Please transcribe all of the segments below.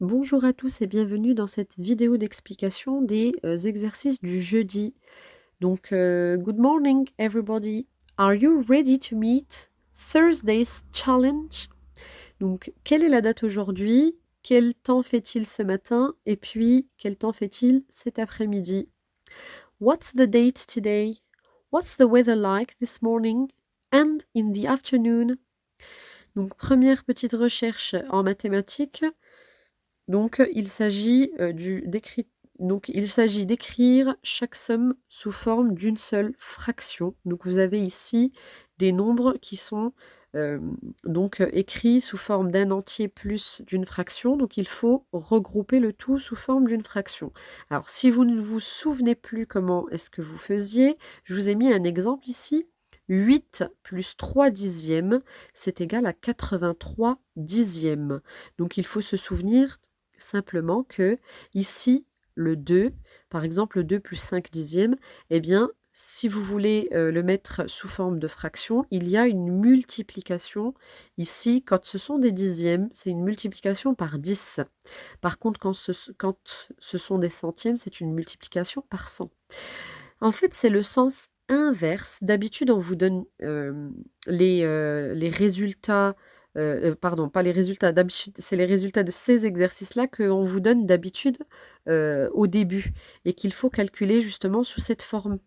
Bonjour à tous et bienvenue dans cette vidéo d'explication des exercices du jeudi. Donc, good morning everybody. Are you ready to meet Thursday's challenge? Donc, quelle est la date aujourd'hui? Quel temps fait-il ce matin? Et puis, quel temps fait-il cet après-midi? What's the date today? What's the weather like this morning and in the afternoon? Donc, première petite recherche en mathématiques. Donc, il s'agit d'écrire chaque somme sous forme d'une seule fraction. Donc, vous avez ici des nombres qui sont écrits sous forme d'un entier plus d'une fraction. Donc, il faut regrouper le tout sous forme d'une fraction. Alors, si vous ne vous souvenez plus comment est-ce que vous faisiez, je vous ai mis un exemple ici. 8 plus 3 dixièmes, c'est égal à 83 dixièmes. Donc, il faut se souvenir simplement que ici, le 2, par exemple le 2 plus 5 dixièmes, eh bien, si vous voulez le mettre sous forme de fraction, il y a une multiplication. Ici, quand ce sont des dixièmes, c'est une multiplication par 10. Par contre, quand ce sont des centièmes, c'est une multiplication par 100. En fait, c'est le sens inverse. D'habitude, on vous donne les résultats, pardon, pas les résultats, d'habitude, c'est les résultats de ces exercices-là qu'on vous donne d'habitude au début et qu'il faut calculer justement sous cette forme.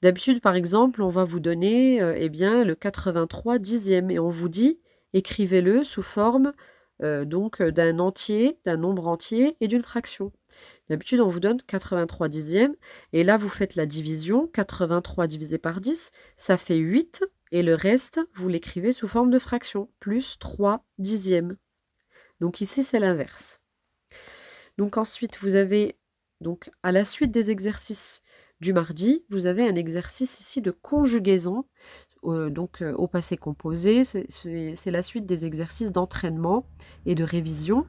D'habitude, par exemple, on va vous donner eh bien, le 83 dixième et on vous dit écrivez-le sous forme d'un entier, d'un nombre entier et d'une fraction. D'habitude, on vous donne 83 dixièmes et là, vous faites la division. 83 divisé par 10, ça fait 8 et le reste, vous l'écrivez sous forme de fraction, plus 3 dixièmes. Donc ici, c'est l'inverse. Donc ensuite, vous avez, donc à la suite des exercices du mardi, vous avez un exercice ici de conjugaison, au passé composé. C'est la suite des exercices d'entraînement et de révision.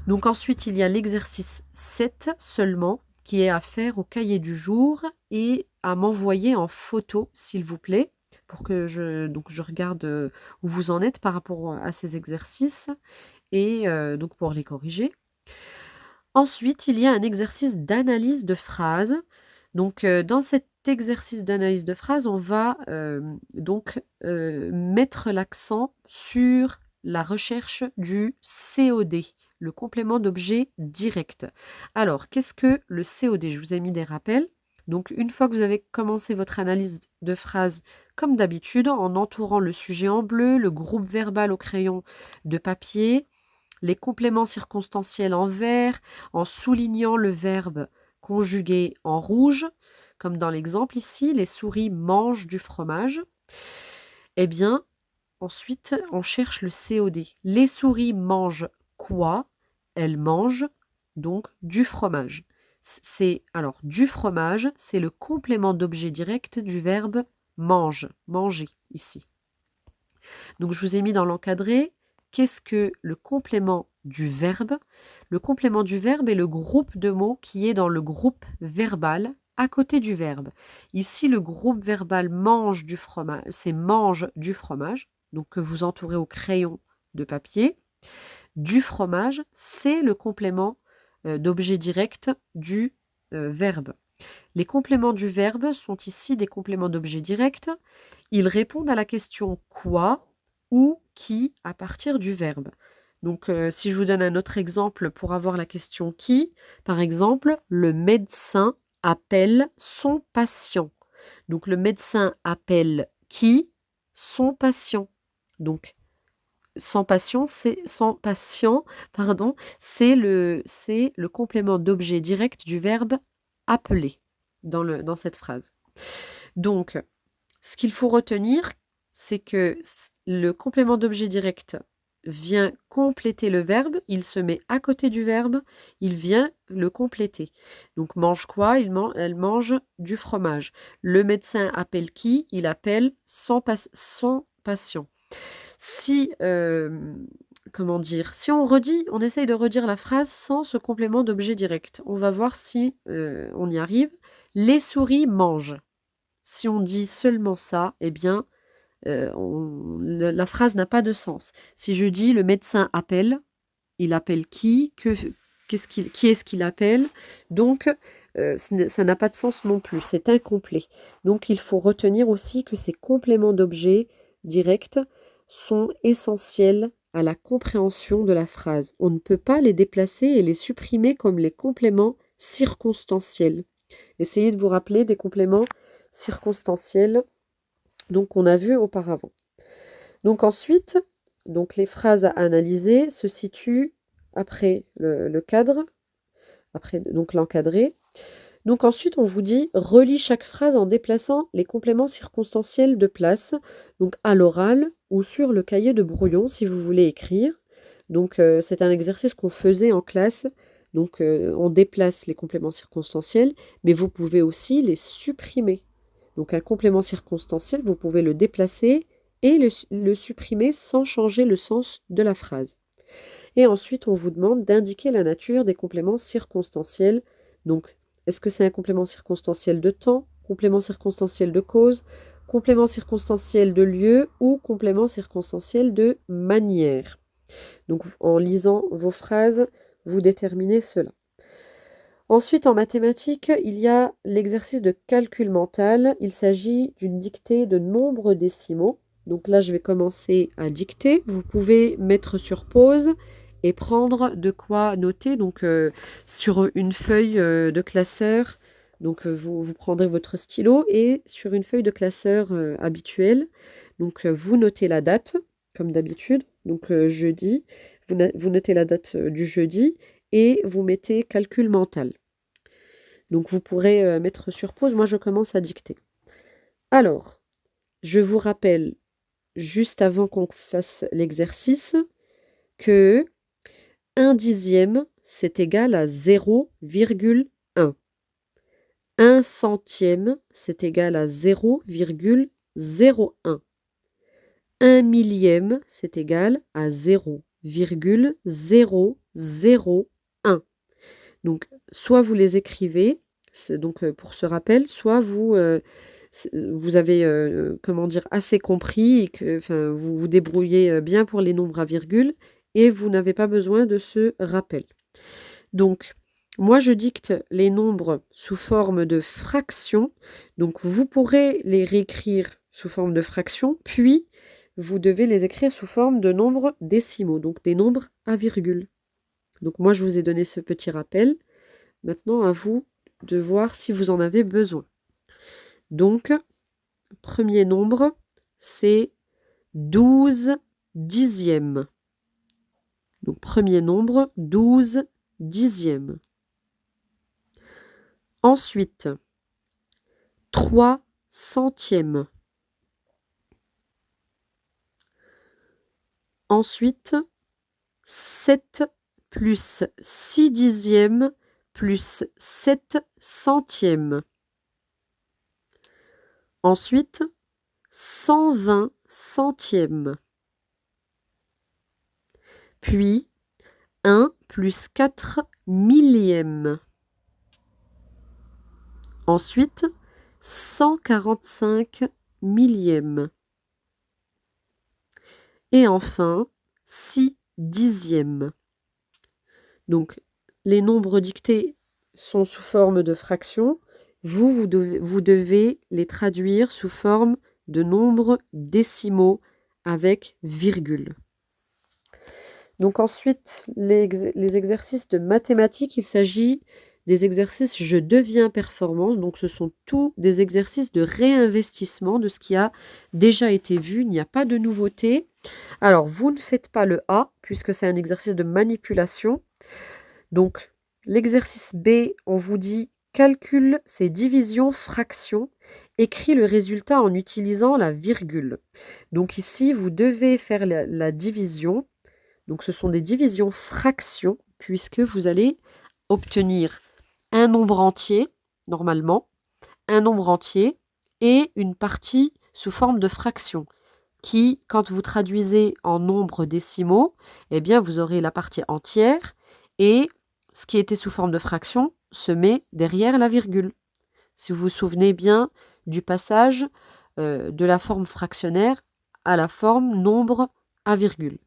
Donc ensuite, il y a l'exercice 7 seulement, qui est à faire au cahier du jour et à m'envoyer en photo, s'il vous plaît, pour que je regarde où vous en êtes par rapport à ces exercices et donc pour les corriger. Ensuite, il y a un exercice d'analyse de phrases. Donc, dans cet exercice d'analyse de phrases, on va mettre l'accent sur la recherche du COD, le complément d'objet direct. Alors, qu'est-ce que le COD? Je vous ai mis des rappels. Donc, une fois que vous avez commencé votre analyse de phrases, comme d'habitude, en entourant le sujet en bleu, le groupe verbal au crayon de papier, les compléments circonstanciels en vert, en soulignant le verbe conjugué en rouge, comme dans l'exemple ici, les souris mangent du fromage. Eh bien, ensuite, on cherche le COD. Les souris mangent quoi? Elles mangent donc du fromage. Alors du fromage, c'est le complément d'objet direct du verbe mange, manger ici. Donc je vous ai mis dans l'encadré. Qu'est-ce que le complément du verbe? Le complément du verbe est le groupe de mots qui est dans le groupe verbal à côté du verbe. Ici, le groupe verbal mange du fromage, c'est mange du fromage, donc que vous entourez au crayon de papier. Du fromage, c'est le complément d'objet direct du verbe. Les compléments du verbe sont ici des compléments d'objet direct. Ils répondent à la question quoi ou qui à partir du verbe. Donc, si je vous donne un autre exemple pour avoir la question qui, par exemple, le médecin appelle son patient. Donc, le médecin appelle qui? Son patient. Donc, pardon, c'est le complément d'objet direct du verbe appeler dans cette phrase. Donc, ce qu'il faut retenir, c'est que le complément d'objet direct vient compléter le verbe, il se met à côté du verbe, il vient le compléter. Donc mange quoi? Elle mange du fromage. Le médecin appelle qui? Il appelle son patient. Si, comment dire? Si on essaye de redire la phrase sans ce complément d'objet direct. On va voir si on y arrive. Les souris mangent. Si on dit seulement ça, eh bien, la phrase n'a pas de sens. Si je dis le médecin appelle, il appelle qui, qui est-ce qu'il appelle. Donc, ça n'a pas de sens non plus, c'est incomplet. Donc, il faut retenir aussi que ces compléments d'objet directs sont essentiels à la compréhension de la phrase. On ne peut pas les déplacer et les supprimer comme les compléments circonstanciels. Essayez de vous rappeler des compléments circonstanciels donc qu'on a vus auparavant. Donc ensuite, donc les phrases à analyser se situent après le cadre, après donc l'encadré. Donc ensuite, on vous dit relis chaque phrase en déplaçant les compléments circonstanciels de place, donc à l'oral ou sur le cahier de brouillon si vous voulez écrire. Donc c'est un exercice qu'on faisait en classe. Donc on déplace les compléments circonstanciels, mais vous pouvez aussi les supprimer. Donc un complément circonstanciel, vous pouvez le déplacer et le supprimer sans changer le sens de la phrase. Et ensuite, on vous demande d'indiquer la nature des compléments circonstanciels. Donc, est-ce que c'est un complément circonstanciel de temps, complément circonstanciel de cause, complément circonstanciel de lieu ou complément circonstanciel de manière? Donc, en lisant vos phrases, vous déterminez cela. Ensuite, en mathématiques, il y a l'exercice de calcul mental. Il s'agit d'une dictée de nombres décimaux. Donc là, je vais commencer à dicter. Vous pouvez mettre sur pause et prendre de quoi noter. Donc sur une feuille de classeur, donc vous prendrez votre stylo et sur une feuille de classeur habituelle, donc vous notez la date, comme d'habitude. Donc jeudi, vous notez la date du jeudi et vous mettez calcul mental. Donc vous pourrez mettre sur pause. Moi, je commence à dicter. Alors, je vous rappelle, juste avant qu'on fasse l'exercice, que 1 dixième, c'est égal à 0,1. 1 centième, c'est égal à 0,01. 1 millième, c'est égal à 0,001. Donc, soit vous les écrivez, donc pour ce rappel, soit vous avez comment dire, assez compris et que vous vous débrouillez bien pour les nombres à virgule et vous n'avez pas besoin de ce rappel. Donc, moi, je dicte les nombres sous forme de fractions. Donc, vous pourrez les réécrire sous forme de fractions, puis vous devez les écrire sous forme de nombres décimaux, donc des nombres à virgule. Donc, moi, je vous ai donné ce petit rappel. Maintenant, à vous de voir si vous en avez besoin. Donc, premier nombre, c'est 12 dixièmes. Donc, premier nombre, 12 dixièmes. Ensuite, 3 centièmes. Ensuite, 7 plus 6 dixièmes plus 7 centièmes. Ensuite, 120 centièmes. Puis, 1 plus 4 millièmes. Ensuite, 145 millièmes. Et enfin, 6 dixièmes. Donc, les nombres dictés sont sous forme de fractions. Vous devez les traduire sous forme de nombres décimaux avec virgule. Donc ensuite, les exercices de mathématiques, il s'agit des exercices je deviens performant. Donc ce sont tous des exercices de réinvestissement de ce qui a déjà été vu. Il n'y a pas de nouveauté. Alors, vous ne faites pas le A, puisque c'est un exercice de manipulation. Donc, l'exercice B, on vous dit calcule ces divisions fractions, écris le résultat en utilisant la virgule. Donc ici, vous devez faire la division. Donc ce sont des divisions fractions, puisque vous allez obtenir un nombre entier, normalement, un nombre entier et une partie sous forme de fraction, qui, quand vous traduisez en nombres décimaux, eh bien, vous aurez la partie entière et ce qui était sous forme de fraction se met derrière la virgule. Si vous vous souvenez bien du passage de la forme fractionnaire à la forme nombre à virgule.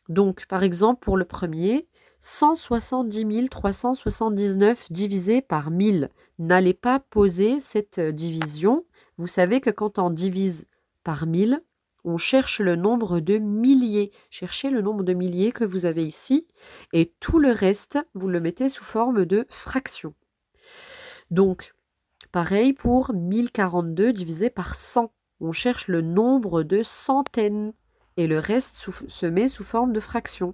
Donc, par exemple, pour le premier, 170 379 divisé par 1000. N'allez pas poser cette division. Vous savez que quand on divise par 1000, on cherche le nombre de milliers. Cherchez le nombre de milliers que vous avez ici. Et tout le reste, vous le mettez sous forme de fraction. Donc, pareil pour 1042 divisé par 100. On cherche le nombre de centaines. Et le reste se met sous forme de fraction.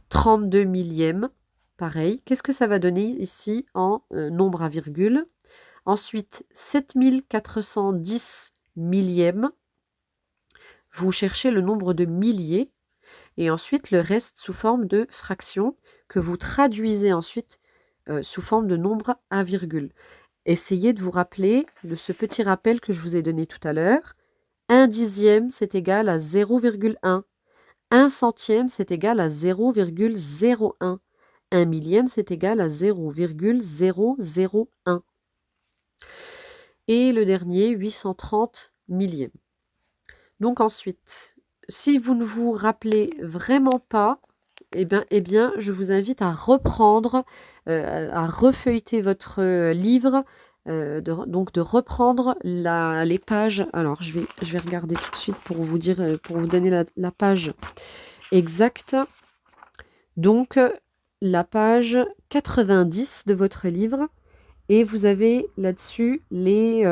32 millièmes, pareil. Qu'est-ce que ça va donner ici en nombre à virgule? Ensuite, 7410 millièmes. Vous cherchez le nombre de milliers. Et ensuite, le reste sous forme de fraction que vous traduisez ensuite sous forme de nombre à virgule. Essayez de vous rappeler de ce petit rappel que je vous ai donné tout à l'heure. 1 dixième, c'est égal à 0,1. 1 centième, c'est égal à 0,01. 1 millième, c'est égal à 0,001. Et le dernier, 830 millièmes. Donc ensuite, si vous ne vous rappelez vraiment pas, eh bien, je vous invite à reprendre, à refeuilleter votre livre, donc de reprendre les pages. Alors, je vais regarder tout de suite pour vous dire, pour vous donner la page exacte. Donc, la page 90 de votre livre. Et vous avez là-dessus les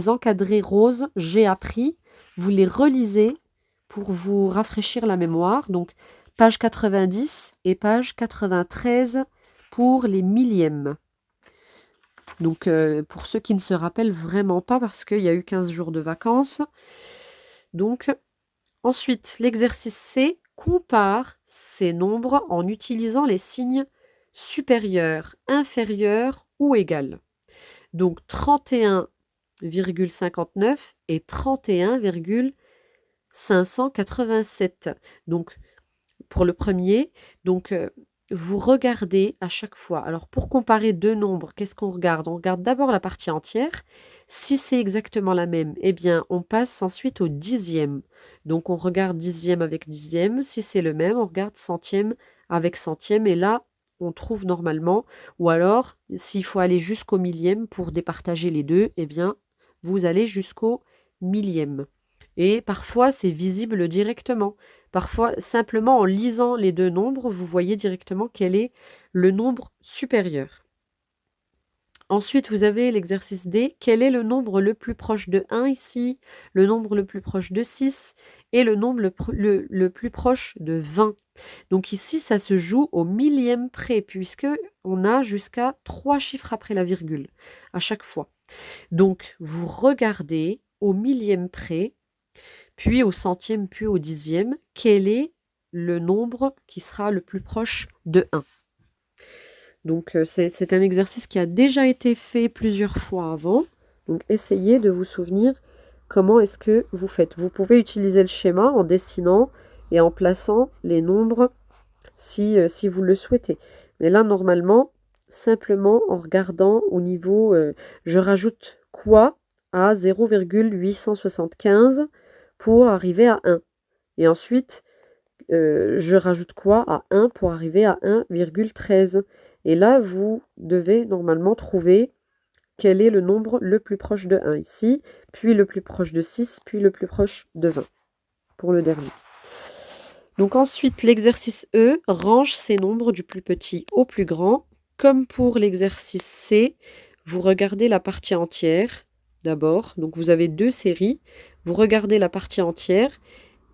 encadrés roses, j'ai appris. Vous les relisez pour vous rafraîchir la mémoire. Donc, page 90 et page 93 pour les millièmes. Donc, pour ceux qui ne se rappellent vraiment pas, parce qu'il y a eu 15 jours de vacances. Donc, ensuite, l'exercice C compare ces nombres en utilisant les signes supérieur, inférieur ou égal. Donc 31,59 et 31,587. Donc pour le premier, donc vous regardez à chaque fois. Alors pour comparer deux nombres, qu'est-ce qu'on regarde? On regarde d'abord la partie entière. Si c'est exactement la même, eh bien on passe ensuite au dixième. Donc on regarde dixième avec dixième. Si c'est le même, on regarde centième avec centième. Et là, on trouve normalement. Ou alors, s'il faut aller jusqu'au millième pour départager les deux, eh bien vous allez jusqu'au millième. Et parfois, c'est visible directement. Parfois, simplement en lisant les deux nombres, vous voyez directement quel est le nombre supérieur. Ensuite, vous avez l'exercice D. Quel est le nombre le plus proche de 1 ici, le nombre le plus proche de 6 et le nombre le plus proche de 20. Donc ici, ça se joue au millième près, puisque on a jusqu'à 3 chiffres après la virgule à chaque fois. Donc, vous regardez au millième près, puis au centième, puis au dixième, quel est le nombre qui sera le plus proche de 1. Donc, c'est un exercice qui a déjà été fait plusieurs fois avant. Donc, essayez de vous souvenir comment est-ce que vous faites. Vous pouvez utiliser le schéma en dessinant et en plaçant les nombres si vous le souhaitez. Mais là, normalement, simplement en regardant au niveau, je rajoute quoi à 0,875 pour arriver à 1. Et ensuite, je rajoute quoi à 1 pour arriver à 1,13. Et là, vous devez normalement trouver quel est le nombre le plus proche de 1 ici, puis le plus proche de 6, puis le plus proche de 20 pour le dernier. Donc ensuite, l'exercice E range ces nombres du plus petit au plus grand. Comme pour l'exercice C, vous regardez la partie entière d'abord. Donc vous avez deux séries. Vous regardez la partie entière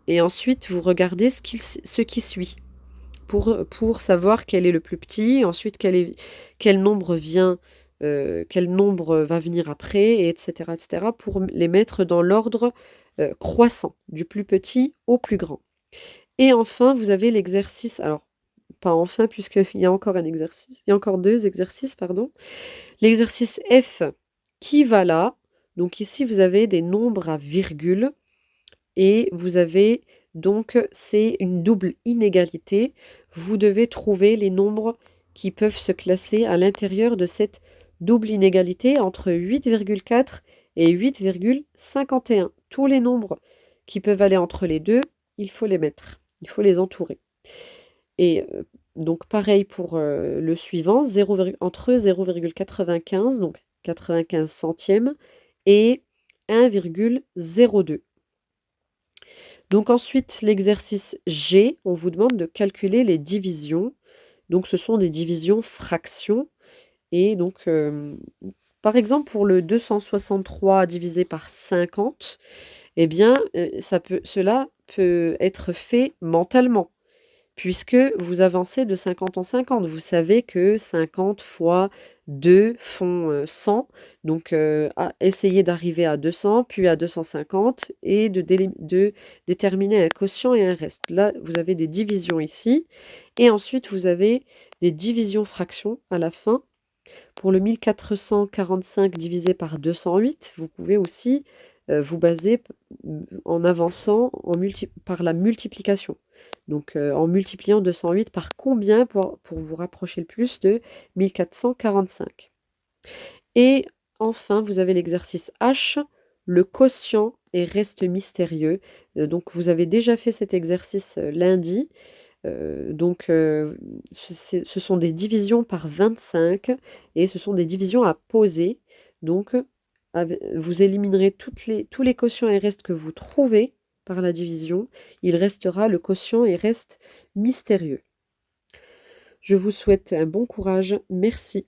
et ensuite vous regardez ce qui suit pour savoir quel est le plus petit. Ensuite, quel nombre va venir après, etc., etc., pour les mettre dans l'ordre croissant, du plus petit au plus grand. Et enfin, vous avez l'exercice, alors pas enfin puisqu'il y a encore un exercice, il y a encore deux exercices, pardon. L'exercice F qui va là, donc ici vous avez des nombres à virgule et vous avez donc c'est une double inégalité. Vous devez trouver les nombres qui peuvent se classer à l'intérieur de cette double inégalité entre 8,4 et 8,51. Tous les nombres qui peuvent aller entre les deux, il faut les mettre. Il faut les entourer. Et donc pareil pour le suivant, entre 0,95, donc 95 centièmes, et 1,02. Donc ensuite, l'exercice G, on vous demande de calculer les divisions. Donc ce sont des divisions fractions. Et donc, par exemple, pour le 263 divisé par 50, eh bien, cela peut être fait mentalement, puisque vous avancez de 50 en 50. Vous savez que 50 fois 2 font 100, donc essayez d'arriver à 200, puis à 250, et de déterminer un quotient et un reste. Là, vous avez des divisions ici, et ensuite vous avez des divisions-fractions à la fin. Pour le 1445 divisé par 208, vous pouvez aussi vous baser en avançant par la multiplication. Donc en multipliant 208 par combien pour vous rapprocher le plus de 1445. Et enfin, vous avez l'exercice H, le quotient et reste mystérieux. Donc vous avez déjà fait cet exercice lundi. Ce sont des divisions par 25 et ce sont des divisions à poser. Donc, vous éliminerez tous les quotients et restes que vous trouvez par la division. Il restera le quotient et reste mystérieux. Je vous souhaite un bon courage. Merci.